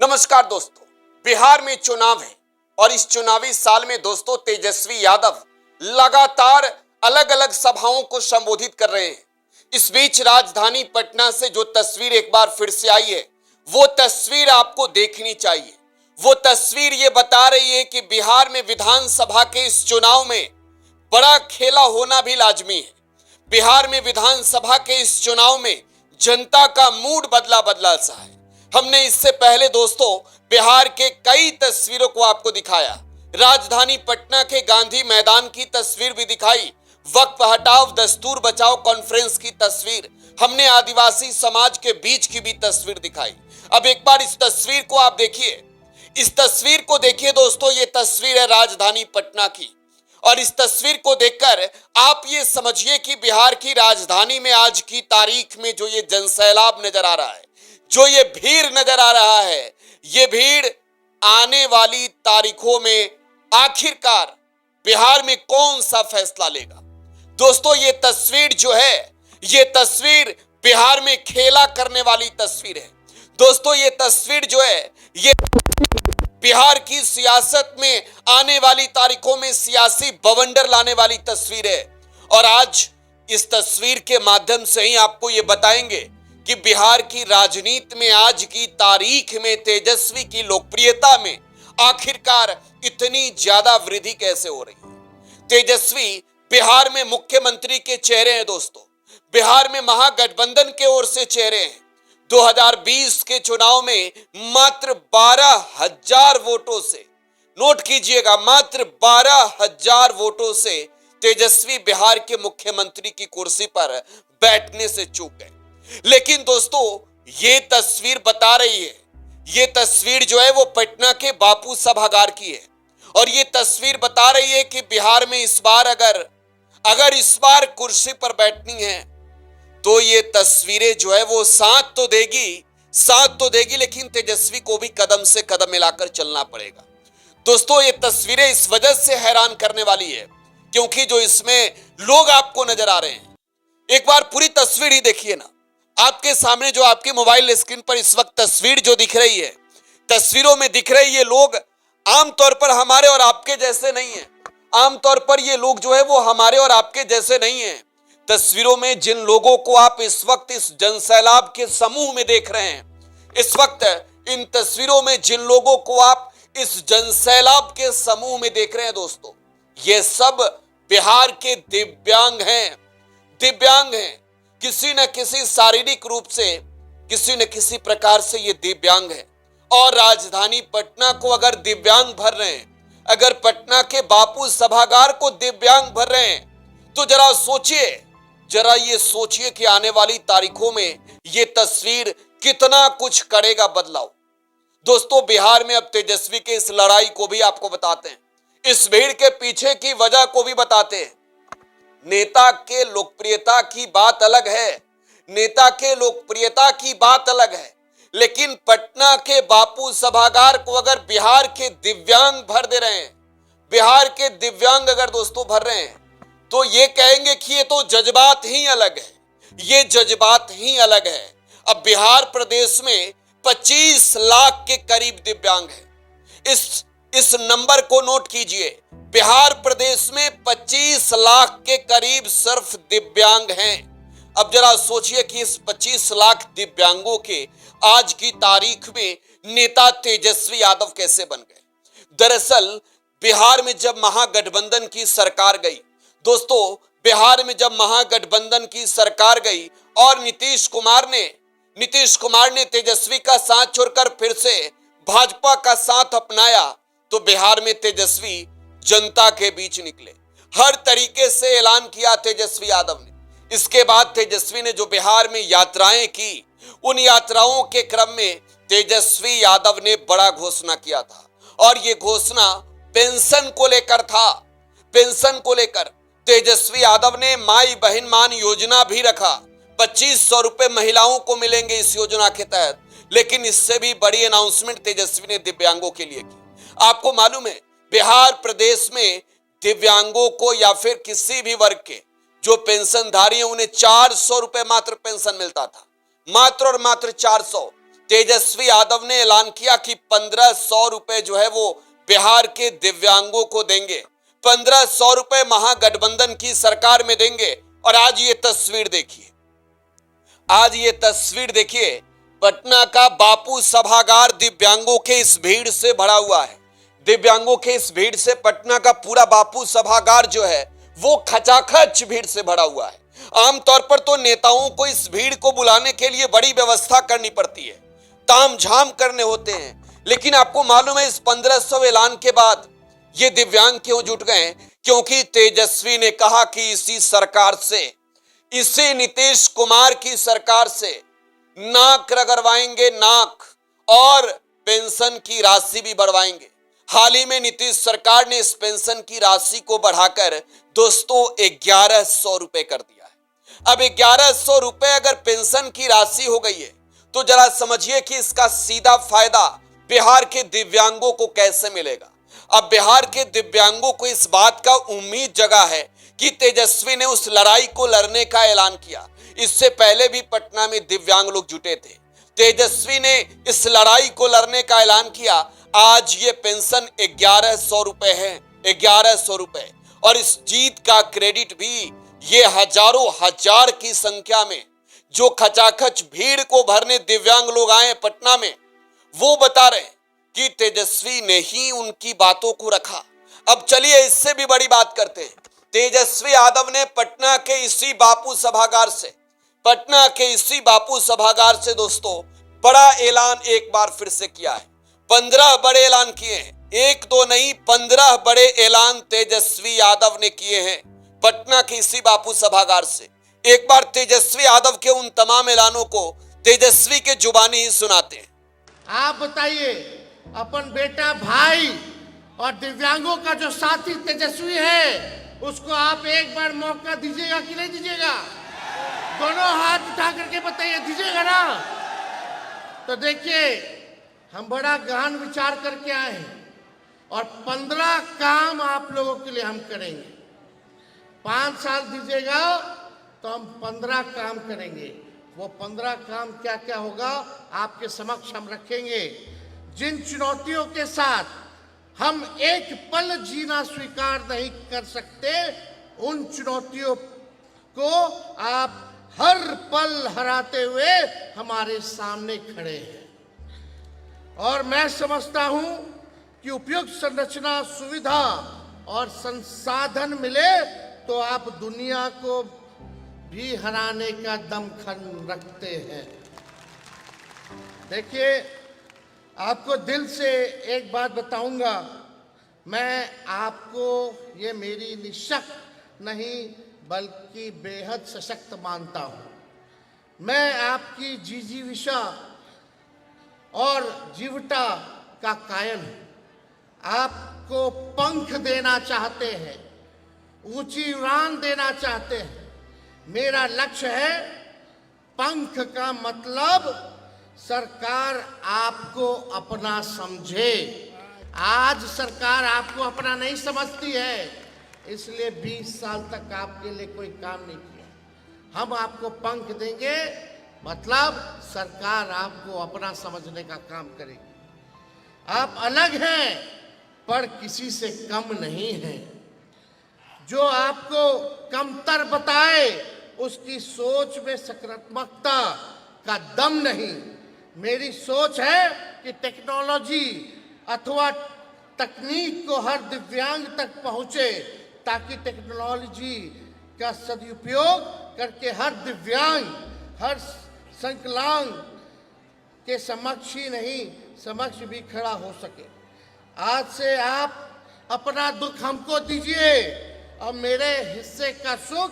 नमस्कार दोस्तों, बिहार में चुनाव है और इस चुनावी साल में दोस्तों तेजस्वी यादव लगातार अलग अलग सभाओं को संबोधित कर रहे हैं। इस बीच राजधानी पटना से जो तस्वीर एक बार फिर से आई है, वो तस्वीर आपको देखनी चाहिए। वो तस्वीर ये बता रही है कि बिहार में विधानसभा के इस चुनाव में बड़ा खेला होना भी लाजमी है। बिहार में विधानसभा के इस चुनाव में जनता का मूड बदला बदला सा है। हमने इससे पहले दोस्तों बिहार के कई तस्वीरों को आपको दिखाया। राजधानी पटना के गांधी मैदान की तस्वीर भी दिखाई, वक्फ हटाओ दस्तूर बचाओ कॉन्फ्रेंस की तस्वीर, हमने आदिवासी समाज के बीच की भी तस्वीर दिखाई। अब एक बार इस तस्वीर को आप देखिए, इस तस्वीर को देखिए दोस्तों, ये तस्वीर है राजधानी पटना की। और इस तस्वीर को देखकर आप ये समझिए कि बिहार की राजधानी में आज की तारीख में जो ये जनसैलाब नजर आ रहा है, जो ये भीड़ नजर आ रहा है, ये भीड़ आने वाली तारीखों में आखिरकार बिहार में कौन सा फैसला लेगा। दोस्तों ये तस्वीर जो है, ये तस्वीर बिहार में खेला करने वाली तस्वीर है। दोस्तों ये तस्वीर जो है, ये बिहार की सियासत में आने वाली तारीखों में सियासी बवंडर लाने वाली तस्वीर है। और आज इस तस्वीर के माध्यम से ही आपको ये बताएंगे कि बिहार की राजनीति में आज की तारीख में तेजस्वी की लोकप्रियता में आखिरकार इतनी ज्यादा वृद्धि कैसे हो रही है। तेजस्वी बिहार में मुख्यमंत्री के चेहरे हैं दोस्तों, बिहार में महागठबंधन के ओर से चेहरे हैं। 2020 के चुनाव में मात्र 12,000 वोटों से, नोट कीजिएगा, मात्र 12,000 वोटों से तेजस्वी बिहार के मुख्यमंत्री की कुर्सी पर बैठने से चूक गए। लेकिन दोस्तों ये तस्वीर बता रही है, ये तस्वीर जो है वो पटना के बापू सभागार की है। और ये तस्वीर बता रही है कि बिहार में इस बार अगर इस बार कुर्सी पर बैठनी है तो ये तस्वीरें जो है वो साथ तो देगी, लेकिन तेजस्वी को भी कदम से कदम मिलाकर चलना पड़ेगा। दोस्तों ये तस्वीरें इस वजह से हैरान करने वाली है क्योंकि जो इसमें लोग आपको नजर आ रहे हैं, एक बार पूरी तस्वीर ही देखिए ना। आपके सामने जो आपके मोबाइल स्क्रीन पर इस वक्त तस्वीर जो दिख रही है, तस्वीरों में दिख रही ये लोग आमतौर पर हमारे और आपके जैसे नहीं है। आमतौर पर ये लोग जो है वो हमारे और आपके जैसे नहीं है। तस्वीरों में जिन लोगों को आप इस वक्त इस जनसैलाब के समूह में देख रहे हैं, इस वक्त इन तस्वीरों में जिन लोगों को आप इस जनसैलाब के समूह में देख रहे हैं दोस्तों, ये सब बिहार के दिव्यांग हैं। किसी न किसी शारीरिक रूप से, किसी न किसी प्रकार से ये दिव्यांग है। और राजधानी पटना को अगर दिव्यांग भर रहे हैं, अगर पटना के बापू सभागार को दिव्यांग भर रहे हैं, तो जरा ये सोचिए कि आने वाली तारीखों में ये तस्वीर कितना कुछ करेगा बदलाव। दोस्तों बिहार में अब तेजस्वी के इस लड़ाई को भी आपको बताते हैं, इस भीड़ के पीछे की वजह को भी बताते हैं। नेता के लोकप्रियता की बात अलग है, नेता के लोकप्रियता की बात अलग है, लेकिन पटना के बापू सभागार को अगर बिहार के दिव्यांग भर दे रहे हैं, बिहार के दिव्यांग अगर दोस्तों भर रहे हैं, तो ये कहेंगे कि ये तो जज्बात ही अलग है, ये जज्बात ही अलग है। अब बिहार प्रदेश में 25 लाख के करीब दिव्यांग है। इस नंबर को नोट कीजिए, बिहार प्रदेश में 25 लाख के करीब सिर्फ दिव्यांग हैं। अब जरा सोचिए कि इस 25 लाख दिव्यांगों के आज की तारीख में नेता तेजस्वी यादव कैसे बन गए। दरअसल बिहार में जब महागठबंधन की सरकार गई दोस्तों, बिहार में जब महागठबंधन की सरकार गई और नीतीश कुमार ने तेजस्वी का साथ छोड़कर फिर से भाजपा का साथ अपनाया, तो बिहार में तेजस्वी जनता के बीच निकले। हर तरीके से ऐलान किया तेजस्वी यादव ने। इसके बाद तेजस्वी ने जो बिहार में यात्राएं की, उन यात्राओं के क्रम में तेजस्वी यादव ने बड़ा घोषणा किया था। और ये घोषणा पेंशन को लेकर था। पेंशन को लेकर तेजस्वी यादव ने माई बहन मान योजना भी रखा। 2500 रुपए महिलाओं को मिलेंगे इस योजना के तहत। लेकिन इससे भी बड़ी अनाउंसमेंट तेजस्वी ने दिव्यांगों के लिए की। आपको मालूम है बिहार प्रदेश में दिव्यांगों को या फिर किसी भी वर्ग के जो पेंशनधारी हैं उन्हें 400 रुपए मात्र पेंशन मिलता था, मात्र और मात्र 400। तेजस्वी यादव ने ऐलान किया कि 1500 रुपए जो है वो बिहार के दिव्यांगों को देंगे, 1500 रुपए महागठबंधन की सरकार में देंगे। और आज ये तस्वीर देखिए, आज ये तस्वीर देखिए, पटना का बापू सभागार दिव्यांगों के इस भीड़ से भरा हुआ है। दिव्यांगों के इस भीड़ से पटना का पूरा बापू सभागार जो है वो खचाखच भीड़ से भरा हुआ है। आमतौर पर तो नेताओं को इस भीड़ को बुलाने के लिए बड़ी व्यवस्था करनी पड़ती है, तामझाम करने होते हैं, लेकिन आपको मालूम है इस 1500 ऐलान के बाद ये दिव्यांग क्यों जुट गए? क्योंकि तेजस्वी ने कहा कि इसी सरकार से, इसे नीतीश कुमार की सरकार से नाक रगड़वाएंगे, नाक, और पेंशन की राशि भी बढ़वाएंगे। हाल ही में नीतीश सरकार ने इस पेंशन की राशि को बढ़ाकर दोस्तों 1100 रुपए कर दिया है। अब 1100 रुपए अगर पेंशन की राशि हो गई है तो जरा समझिए कि इसका सीधा फायदा बिहार के दिव्यांगों को कैसे मिलेगा। अब बिहार के दिव्यांगों को इस बात का उम्मीद जगा है कि तेजस्वी ने उस लड़ाई को लड़ने का ऐलान किया। इससे पहले भी पटना में दिव्यांग लोग जुटे थे, तेजस्वी ने इस लड़ाई को लड़ने का ऐलान किया। आज ये पेंशन 1100 रुपए है, 1100 रुपए, और इस जीत का क्रेडिट भी ये हजारों हजार की संख्या में जो खचाखच भीड़ को भरने दिव्यांग लोग आए पटना में, वो बता रहे हैं कि तेजस्वी ने ही उनकी बातों को रखा। अब चलिए इससे भी बड़ी बात करते हैं। तेजस्वी यादव ने पटना के इसी बापू सभागार से, पटना के इसी बापू सभागार से दोस्तों बड़ा ऐलान एक बार फिर से किया है। 15 बड़े ऐलान किए हैं, एक दो नहीं 15 बड़े ऐलान तेजस्वी यादव ने किए हैं पटना के इसी बापू सभागार से। एक बार तेजस्वी यादव के उन तमाम ऐलानों को तेजस्वी के जुबानी ही सुनाते हैं। आप बताइए, अपन बेटा भाई और दिव्यांगों का जो साथी तेजस्वी है उसको आप एक बार मौका दीजिएगा कि नहीं दीजिएगा? दोनों हाथ उठा करके बताइए, दीजिएगा ना? तो देखिए, हम बड़ा गहन विचार करके आए हैं और 15 काम आप लोगों के लिए हम करेंगे। 5 साल दीजिएगा तो हम 15 काम करेंगे। वो 15 काम क्या क्या होगा आपके समक्ष हम रखेंगे। जिन चुनौतियों के साथ हम एक पल जीना स्वीकार नहीं कर सकते, उन चुनौतियों को आप हर पल हराते हुए हमारे सामने खड़े हैं। और मैं समझता हूं कि उपयुक्त संरचना, सुविधा और संसाधन मिले तो आप दुनिया को भी हराने का दमखम रखते हैं। देखिए, आपको दिल से एक बात बताऊंगा, मैं आपको ये मेरी निशक नहीं बल्कि बेहद सशक्त मानता हूँ। मैं आपकी जिजीविषा और जीवटा का कायल हूँ। आपको पंख देना चाहते हैं, ऊंची उड़ान देना चाहते हैं। मेरा लक्ष्य है, पंख का मतलब सरकार आपको अपना समझे। आज सरकार आपको अपना नहीं समझती है, इसलिए 20 साल तक आपके लिए कोई काम नहीं किया। हम आपको पंख देंगे, मतलब सरकार आपको अपना समझने का काम करेगी। आप अलग हैं पर किसी से कम नहीं हैं। जो आपको कमतर बताए उसकी सोच में सकारात्मकता का दम नहीं। मेरी सोच है कि टेक्नोलॉजी अथवा तकनीक को हर दिव्यांग तक पहुंचे, ताकि टेक्नोलॉजी का सदुपयोग करके हर दिव्यांग, हर संकलांग के समक्ष ही नहीं समक्ष भी खड़ा हो सके। आज से आप अपना दुख हमको दीजिए और मेरे हिस्से का सुख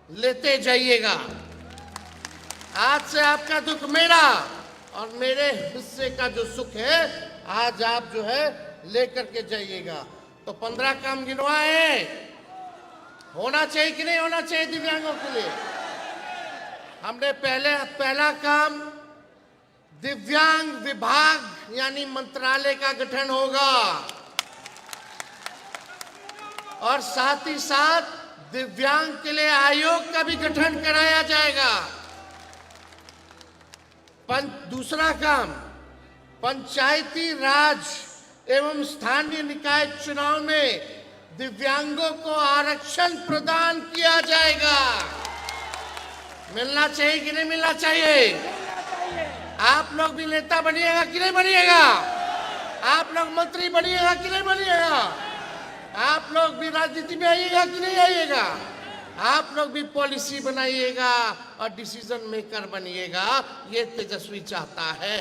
लेते जाइएगा। आज से आपका दुख मेरा और मेरे हिस्से का जो सुख है आज आप जो है लेकर के जाइएगा। तो 15 काम गिनवाए, होना चाहिए कि नहीं होना चाहिए दिव्यांगों के लिए? हमने पहला काम दिव्यांग विभाग यानी मंत्रालय का गठन होगा और साथ ही साथ दिव्यांग के लिए आयोग का भी गठन कराया जाएगा। दूसरा काम, पंचायती राज एवं स्थानीय निकाय चुनाव में दिव्यांगों को आरक्षण प्रदान किया जाएगा। मिलना चाहिए कि नहीं मिलना चाहिए? आप लोग भी नेता बनिएगा कि नहीं बनिएगा? आप लोग मंत्री बनिएगा कि नहीं बनिएगा? आप लोग भी राजनीति में आइएगा कि नहीं आइएगा? आप लोग भी पॉलिसी बनाइएगा और डिसीजन मेकर बनिएगा, ये तेजस्वी चाहता है।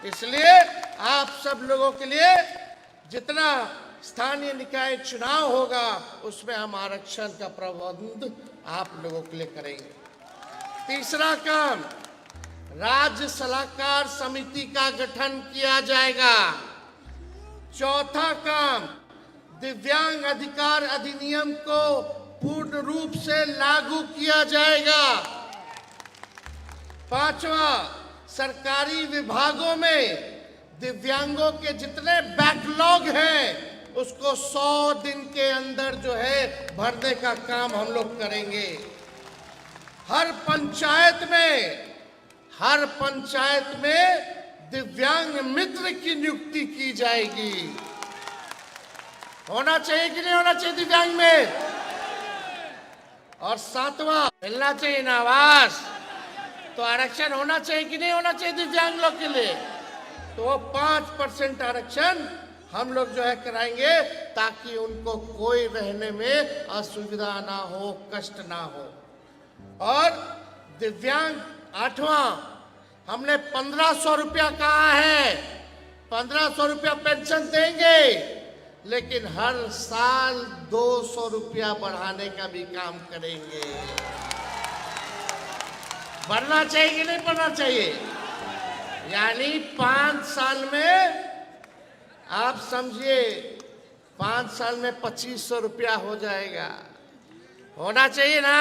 इसलिए आप सब लोगों के लिए जितना स्थानीय निकाय चुनाव होगा उसमें हम आरक्षण का प्रबंध आप लोगों के लिए करेंगे। तीसरा काम, राज्य सलाहकार समिति का गठन किया जाएगा। चौथा काम, दिव्यांग अधिकार अधिनियम को पूर्ण रूप से लागू किया जाएगा। पांचवा, सरकारी विभागों में दिव्यांगों के जितने बैकलॉग हैं उसको 100 दिन के अंदर जो है भरने का काम हम लोग करेंगे। हर पंचायत में दिव्यांग मित्र की नियुक्ति की जाएगी। होना चाहिए कि नहीं होना चाहिए दिव्यांग में? और सातवां, मिलना चाहिए ना आवास, तो आरक्षण होना चाहिए कि नहीं होना चाहिए दिव्यांग लोग के लिए? तो 5% आरक्षण हम लोग जो है कराएंगे ताकि उनको कोई रहने में असुविधा ना हो, कष्ट ना हो। और दिव्यांग, आठवां, हमने 1500 रुपया कहा है। 1500 रुपया पेंशन देंगे, लेकिन हर साल 200 रुपया बढ़ाने का भी काम करेंगे। बढ़ना चाहिए कि नहीं बढ़ना चाहिए? यानी 5 साल में, आप समझिए 5 साल में 2500 रुपया हो जाएगा। होना चाहिए ना?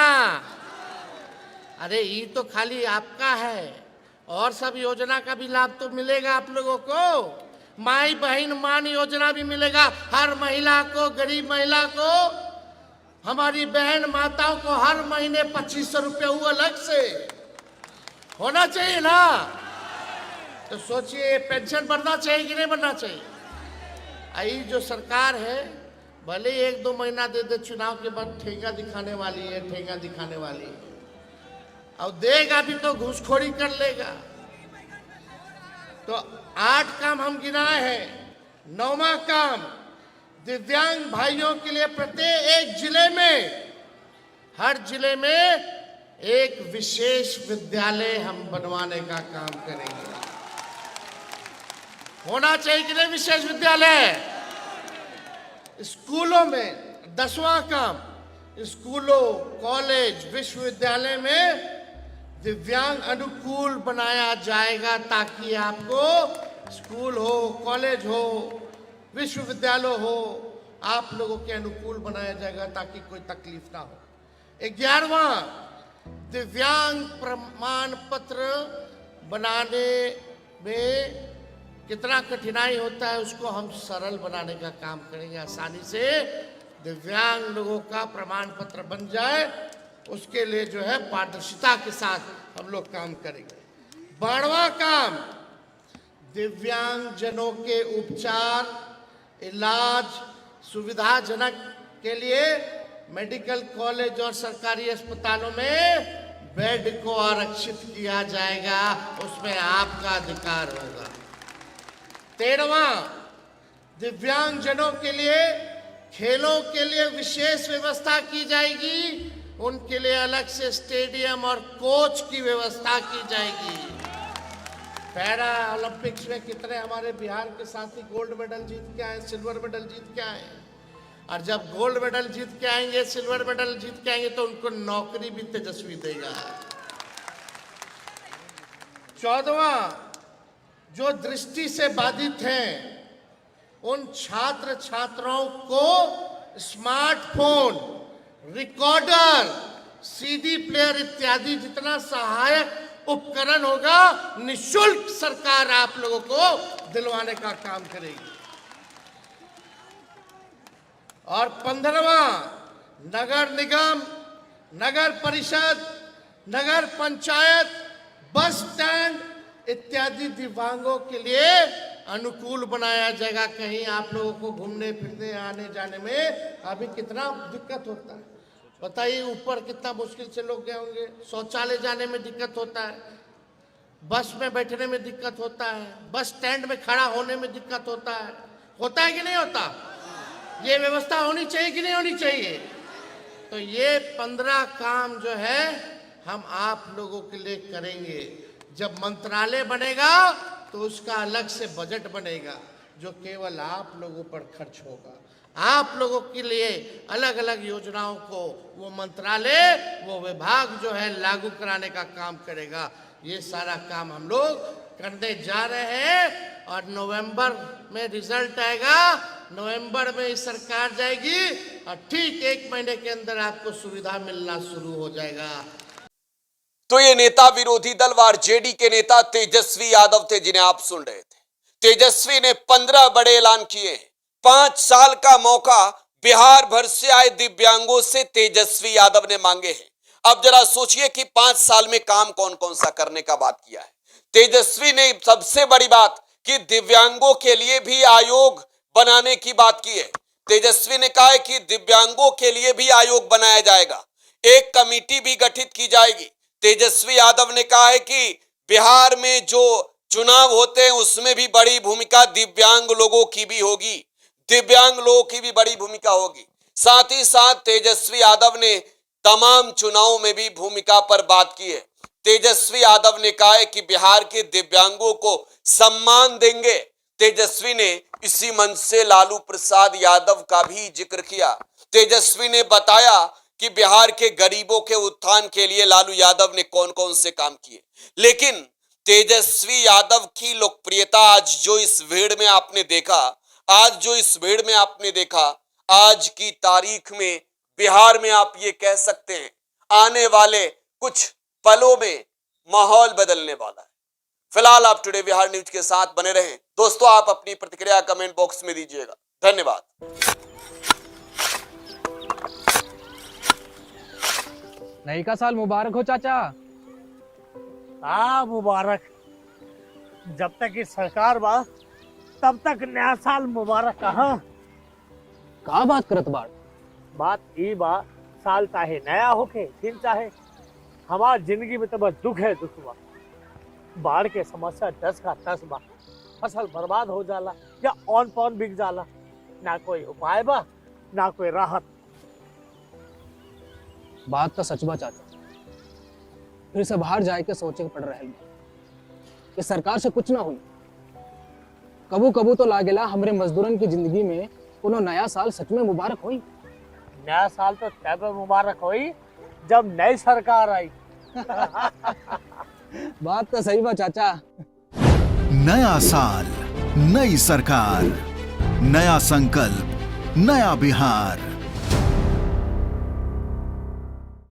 अरे ये तो खाली आपका है, और सब योजना का भी लाभ तो मिलेगा आप लोगों को। माई बहन मान योजना भी मिलेगा हर महिला को, गरीब महिला को, हमारी बहन माताओं को हर महीने 2500 रुपये वो अलग से। होना चाहिए ना? तो सोचिए पेंशन बढ़ना चाहिए कि नहीं बढ़ना चाहिए? आई जो सरकार है भले 1-2 महीना दे दे, चुनाव के बाद ठेंगा दिखाने वाली है, ठेंगा दिखाने वाली है। और देगा भी तो घूसखोरी कर लेगा। तो 8 काम हम गिनाए हैं। 9वां काम, दिव्यांग भाइयों के लिए प्रत्येक जिले में, हर जिले में एक विशेष विद्यालय हम बनवाने का काम करेंगे। होना चाहिए कि नहीं विशेष विद्यालय? स्कूलों में 10वां काम, स्कूलों, कॉलेज, विश्वविद्यालय में दिव्यांग अनुकूल बनाया जाएगा ताकि आपको स्कूल हो, कॉलेज हो, विश्वविद्यालय हो, आप लोगों के अनुकूल बनाया जाएगा ताकि कोई तकलीफ ना हो। 11वां, दिव्यांग प्रमाण पत्र बनाने में कितना कठिनाई होता है उसको हम सरल बनाने का काम करेंगे। आसानी से दिव्यांग लोगों का प्रमाण पत्र बन जाए, उसके लिए जो है पारदर्शिता के साथ हम लोग काम करेंगे। 12वां काम, दिव्यांग जनों के उपचार, इलाज सुविधाजनक के लिए मेडिकल कॉलेज और सरकारी अस्पतालों में बेड को आरक्षित किया जाएगा, उसमें आपका अधिकार होगा। 13वां, दिव्यांग जनों के लिए खेलों के लिए विशेष व्यवस्था की जाएगी, उनके लिए अलग से स्टेडियम और कोच की व्यवस्था की जाएगी। पैरा ओलंपिक्स में कितने हमारे बिहार के साथी गोल्ड मेडल जीत के आए, सिल्वर मेडल जीत के आए, और जब गोल्ड मेडल जीत के आएंगे, सिल्वर मेडल जीत के आएंगे तो उनको नौकरी भी तेजस्वी देगा। 14वां, जो दृष्टि से बाधित हैं उन छात्र छात्राओं को स्मार्टफोन, रिकॉर्डर, सीडी प्लेयर इत्यादि जितना सहायक उपकरण होगा निःशुल्क सरकार आप लोगों को दिलवाने का काम करेगी। और 15वां, नगर निगम, नगर परिषद, नगर पंचायत, बस स्टैंड इत्यादि दिव्यांगों के लिए अनुकूल बनाया जाएगा। कहीं आप लोगों को घूमने फिरने आने जाने में अभी कितना दिक्कत होता है बताइए। ऊपर कितना मुश्किल से लोग गए होंगे, शौचालय जाने में दिक्कत होता है, बस में बैठने में दिक्कत होता है, बस स्टैंड में खड़ा होने में दिक्कत होता है कि नहीं होता? ये व्यवस्था होनी चाहिए कि नहीं होनी चाहिए? तो ये 15 काम जो है हम आप लोगों के लिए करेंगे। जब मंत्रालय बनेगा तो उसका अलग से बजट बनेगा जो केवल आप लोगों पर खर्च होगा। आप लोगों के लिए अलग अलग योजनाओं को वो मंत्रालय, वो विभाग जो है लागू कराने का काम करेगा। ये सारा काम हम लोग करने जा रहे हैं और नवंबर में रिजल्ट आएगा। नवंबर में सरकार जाएगी और ठीक 1 महीने के अंदर आपको सुविधा मिलना शुरू हो जाएगा। तो ये नेता विरोधी दल व आरजेडी के नेता तेजस्वी यादव थे जिन्हें आप सुन रहे थे। तेजस्वी ने 15 बड़े ऐलान किए। 5 साल का मौका बिहार भर से आए दिव्यांगों से तेजस्वी यादव ने मांगे हैं। अब जरा सोचिए कि 5 साल में काम कौन कौन सा करने का बात किया है। तेजस्वी ने सबसे बड़ी बात कि दिव्यांगों के लिए भी आयोग बनाने की बात की है। तेजस्वी ने कहा है कि दिव्यांगों के लिए भी आयोग बनाया जाएगा, एक कमेटी भी गठित की जाएगी। तेजस्वी यादव ने कहा है कि बिहार में जो चुनाव होते हैं उसमें भी बड़ी भूमिका दिव्यांग लोगों की भी होगी, दिव्यांग लोगों की भी बड़ी भूमिका होगी। साथ ही साथ तेजस्वी यादव ने तमाम चुनावों में भी भूमिका पर बात की है। तेजस्वी यादव ने कहा है कि बिहार के दिव्यांगों को सम्मान देंगे। तेजस्वी ने इसी मंच से लालू प्रसाद यादव का भी जिक्र किया। तेजस्वी ने बताया कि बिहार के गरीबों के उत्थान के लिए लालू यादव ने कौन कौन से काम किए। लेकिन तेजस्वी यादव की लोकप्रियता आज जो इस भीड़ में आपने देखा, आज की तारीख में बिहार में आप ये कह सकते हैं आने वाले कुछ पलों में माहौल बदलने वाला है। फिलहाल आप टुडे बिहार न्यूज के साथ बने रहें। दोस्तों, आप अपनी प्रतिक्रिया कमेंट बॉक्स में दीजिएगा। धन्यवाद। नई का साल मुबारक हो चाचा। हाँ मुबारक। जब तक की सरकार बा तब तक नया साल मुबारक। कहाँ का बात करत बाड़? बात ई बा, साल चाहे नया होके फिर चाहे हमार जिंदगी में तो बस दुख है, दुख बा। बाढ़ के समस्या 10 का 10 बा। फसल बर्बाद हो जाला या ऑन पॉन बिक जाला, ना कोई उपाय बा ना कोई राहत। बात तो सच बा चाचा। फिर से बाहर जाए के सोचे के पड़ रहे कि सरकार से कुछ ना हुई। कबू कबू तो लागेला हमरे मजदूरन की जिंदगी में कोनो नया साल सच में मुबारक हुई। नया साल तो तब मुबारक हुई जब नई सरकार आई। बात तो सही बा चाचा। नया साल, नई सरकार, नया संकल्प, नया बिहार।